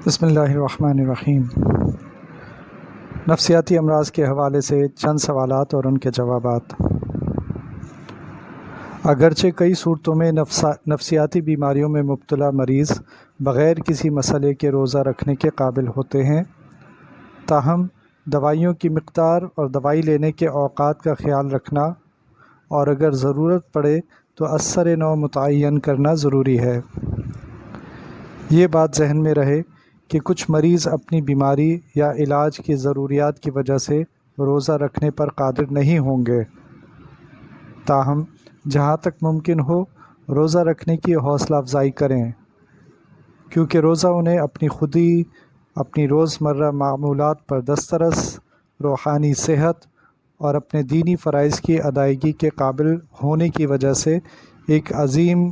بسم اللہ الرحمن الرحیم۔ نفسیاتی امراض کے حوالے سے چند سوالات اور ان کے جوابات۔ اگرچہ کئی صورتوں میں نفسیاتی بیماریوں میں مبتلا مریض بغیر کسی مسئلے کے روزہ رکھنے کے قابل ہوتے ہیں، تاہم دوائیوں کی مقدار اور دوائی لینے کے اوقات کا خیال رکھنا اور اگر ضرورت پڑے تو اثر نو متعین کرنا ضروری ہے۔ یہ بات ذہن میں رہے کہ کچھ مریض اپنی بیماری یا علاج کی ضروریات کی وجہ سے روزہ رکھنے پر قادر نہیں ہوں گے، تاہم جہاں تک ممکن ہو روزہ رکھنے کی حوصلہ افزائی کریں، کیونکہ روزہ انہیں اپنی خودی، اپنی روزمرہ معمولات پر دسترس، روحانی صحت اور اپنے دینی فرائض کی ادائیگی کے قابل ہونے کی وجہ سے ایک عظیم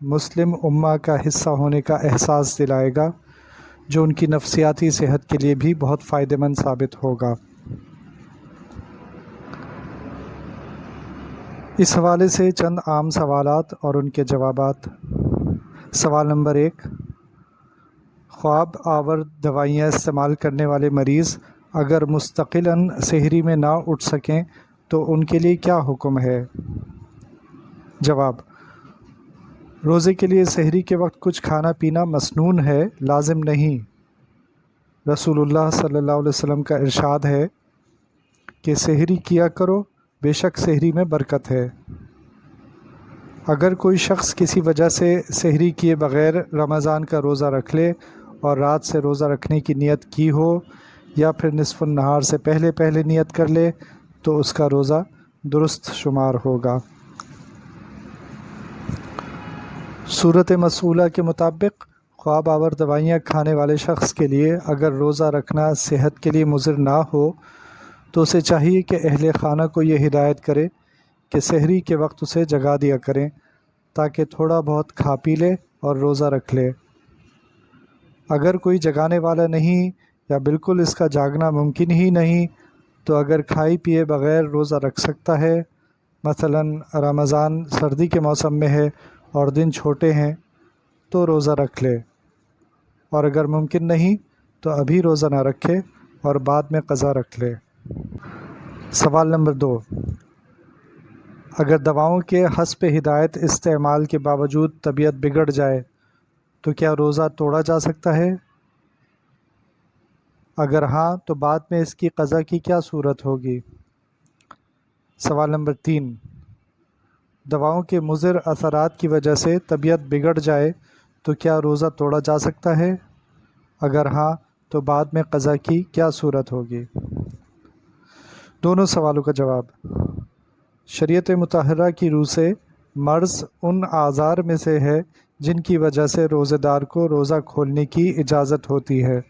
مسلم امہ کا حصہ ہونے کا احساس دلائے گا، جو ان کی نفسیاتی صحت کے لیے بھی بہت فائدہ مند ثابت ہوگا۔ اس حوالے سے چند عام سوالات اور ان کے جوابات۔ سوال نمبر 1، خواب آور دوائیاں استعمال کرنے والے مریض اگر مستقلاً سحری میں نہ اٹھ سکیں تو ان کے لیے کیا حکم ہے؟ جواب: روزے کے لیے سحری کے وقت کچھ کھانا پینا مسنون ہے، لازم نہیں۔ رسول اللہ صلی اللہ علیہ وسلم کا ارشاد ہے کہ سحری کیا کرو، بے شک سحری میں برکت ہے۔ اگر کوئی شخص کسی وجہ سے سحری کیے بغیر رمضان کا روزہ رکھ لے اور رات سے روزہ رکھنے کی نیت کی ہو یا پھر نصف النہار سے پہلے نیت کر لے تو اس کا روزہ درست شمار ہوگا۔ صورت مسئولہ کے مطابق خواب آور دوائیاں کھانے والے شخص کے لیے اگر روزہ رکھنا صحت کے لیے مضر نہ ہو تو اسے چاہیے کہ اہل خانہ کو یہ ہدایت کرے کہ سحری کے وقت اسے جگا دیا کریں تاکہ تھوڑا بہت کھا پی لے اور روزہ رکھ لے۔ اگر کوئی جگانے والا نہیں یا بالکل اس کا جاگنا ممکن ہی نہیں تو اگر کھائے پیے بغیر روزہ رکھ سکتا ہے، مثلاً رمضان سردی کے موسم میں ہے اور دن چھوٹے ہیں تو روزہ رکھ لے، اور اگر ممکن نہیں تو ابھی روزہ نہ رکھے اور بعد میں قضا رکھ لے۔ سوال نمبر 2، اگر دواؤں کے حسب ہدایت استعمال کے باوجود طبیعت بگڑ جائے تو کیا روزہ توڑا جا سکتا ہے؟ اگر ہاں تو بعد میں اس کی قضا کی کیا صورت ہوگی؟ سوال نمبر 3، دواؤں کے مضر اثرات کی وجہ سے طبیعت بگڑ جائے تو کیا روزہ توڑا جا سکتا ہے؟ اگر ہاں تو بعد میں قضا کی کیا صورت ہوگی؟ دونوں سوالوں کا جواب۔ شریعت مطہرہ کی روح سے مرض ان اعذار میں سے ہے جن کی وجہ سے روزہ دار کو روزہ کھولنے کی اجازت ہوتی ہے،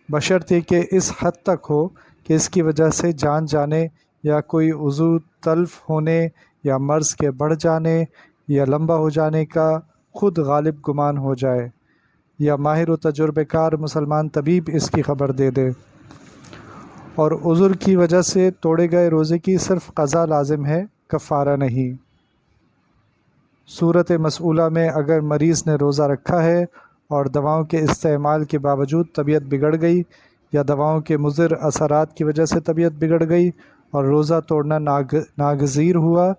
بشرطے کہ اس حد تک ہو کہ اس کی وجہ سے جان جانے یا کوئی عضو تلف ہونے یا مرض کے بڑھ جانے یا لمبا ہو جانے کا خود غالب گمان ہو جائے یا ماہر و تجربہ کار مسلمان طبیب اس کی خبر دے دے، اور عذر کی وجہ سے توڑے گئے روزے کی صرف قضا لازم ہے، کفارہ نہیں۔ صورت مسئولہ میں اگر مریض نے روزہ رکھا ہے اور دواؤں کے استعمال کے باوجود طبیعت بگڑ گئی یا دواؤں کے مضر اثرات کی وجہ سے طبیعت بگڑ گئی اور روزہ توڑنا ناگزیر ہوا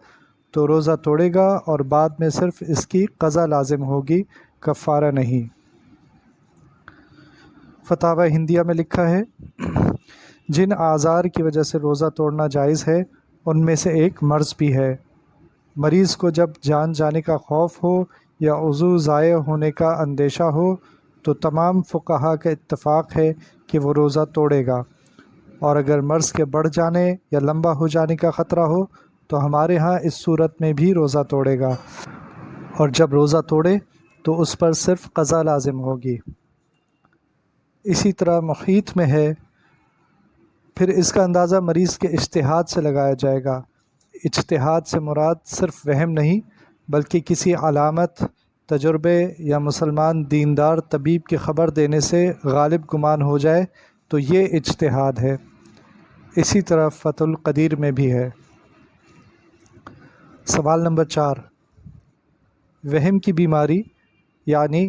تو روزہ توڑے گا اور بعد میں صرف اس کی قضا لازم ہوگی، کفارہ نہیں۔ فتاوی ہندیہ میں لکھا ہے، جن اعذار کی وجہ سے روزہ توڑنا جائز ہے ان میں سے ایک مرض بھی ہے۔ مریض کو جب جان جانے کا خوف ہو یا عضو ضائع ہونے کا اندیشہ ہو تو تمام فقہا کا اتفاق ہے کہ وہ روزہ توڑے گا، اور اگر مرض کے بڑھ جانے یا لمبا ہو جانے کا خطرہ ہو تو ہمارے ہاں اس صورت میں بھی روزہ توڑے گا، اور جب روزہ توڑے تو اس پر صرف قضا لازم ہوگی۔ اسی طرح محیط میں ہے، پھر اس کا اندازہ مریض کے اجتہاد سے لگایا جائے گا۔ اجتہاد سے مراد صرف وہم نہیں بلکہ کسی علامت، تجربے یا مسلمان دیندار طبیب کی خبر دینے سے غالب گمان ہو جائے تو یہ اجتہاد ہے۔ اسی طرح فتح القدیر میں بھی ہے۔ سوال نمبر 4، وہم کی بیماری یعنی